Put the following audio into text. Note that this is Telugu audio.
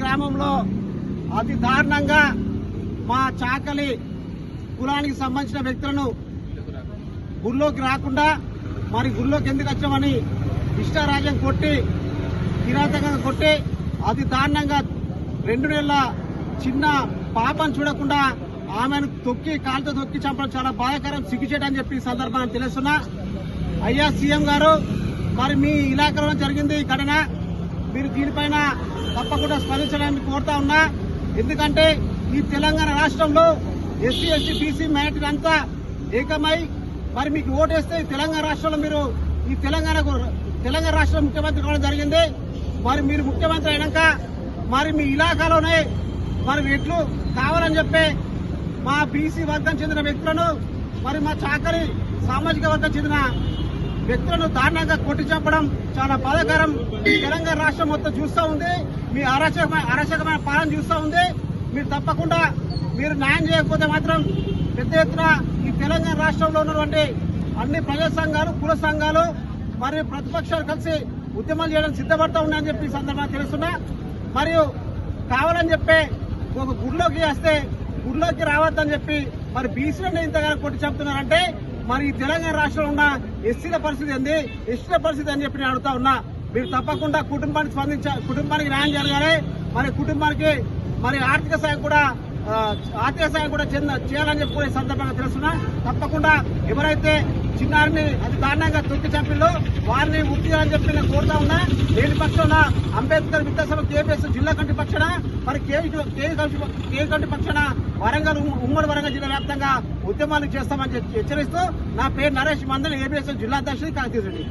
గ్రామంలో అతి దారుణంగా మా చాకలి కులానికి సంబంధించిన వ్యక్తులను గుళ్ళోకి రాకుండా మరి గుళ్ళోకి ఎందుకు వచ్చామని ఇష్టారాజ్యం కొట్టి కిరాతకంగా కొట్టి అతి దారుణంగా 2 నెలల చిన్న పాపను చూడకుండా ఆమెను కాలుతో తొక్కి చంపడం చాలా బాధాకరం, సిగ్గుచేటని చెప్పి సందర్భాన్ని తెలుస్తున్నా. అయ్యా సీఎం గారు, మరి మీ ఇలాకాలో జరిగింది ఈ ఘటన, మీరు దీనిపైన తప్పకుండా స్పందించడానికి కోరుతా ఉన్నా. ఎందుకంటే ఈ తెలంగాణ రాష్ట్రంలో ఎస్సీ ఎస్టీ బీసీ మైనారిటీ అంతా ఏకమై మరి మీకు ఓటేస్తే తెలంగాణ రాష్ట్రంలో మీరు ఈ తెలంగాణ రాష్ట్ర ముఖ్యమంత్రి కావడం జరిగింది. మరి మీరు ముఖ్యమంత్రి అయినాక మరి మీ ఇలాకాలోనే మరి ఎట్లు కావాలని చెప్పి మా బీసీ వర్గం చెందిన వ్యక్తులను మరి మా చాకలి సామాజిక వర్గం చెందిన వ్యక్తులను దారుణంగా కొట్టి చంపడం చాలా బాధాకరం. తెలంగాణ రాష్ట్రం మొత్తం చూస్తూ ఉంది, మీ అరాచకమైన పాలన చూస్తూ ఉంది. మీరు తప్పకుండా మీరు న్యాయం చేయకపోతే మాత్రం పెద్ద ఎత్తున ఈ తెలంగాణ రాష్ట్రంలో ఉన్నటువంటి అన్ని ప్రజా సంఘాలు, కుల సంఘాలు మరియు ప్రతిపక్షాలు కలిసి ఉద్యమాలు చేయడానికి సిద్ధపడతా ఉన్నాయని చెప్పి సందర్భంగా తెలుస్తున్నా. మరియు కావాలని చెప్పి ఒక గుడిలోకి వస్తే గుడిలోకి రావద్దని చెప్పి మరి బీసీలను ఇంతగా కొట్టి చంపుతున్నారంటే మరి ఈ తెలంగాణ రాష్ట్రంలో ఉన్న ఎస్సీల పరిస్థితి ఏంది, ఎస్టీల పరిస్థితి అని చెప్పి నేను అడుగుతా ఉన్నా. మీరు తప్పకుండా కుటుంబానికి న్యాయం జరగాలి, మరి కుటుంబానికి మరి ఆర్థిక సాయం కూడా చేయాలని చెప్పి సందర్భంగా తెలుస్తున్నా. తప్పకుండా ఎవరైతే చిన్నారిని అతి దారుణంగా తొక్కి చంపిల్లో వారిని ముక్తి చేయాలని చెప్పి నేను కోరుతా ఉన్నా. దేని పక్షాన అంబేద్కర్ విద్యాసభ కేపీఎస్ జిల్లా కమిటీ పక్షాన మరి కేవీ కమిటీ పక్షాన ఉమ్మడి వరంగల్ జిల్లా వ్యాప్తంగా ఉద్యమాలు చేస్తామని హెచ్చరిస్తూ నా పేరు నరేష్ మందన్, ఏబీఎస్ జిల్లా అధ్యక్షుడు కాంగ్రెస్ రెడ్డి.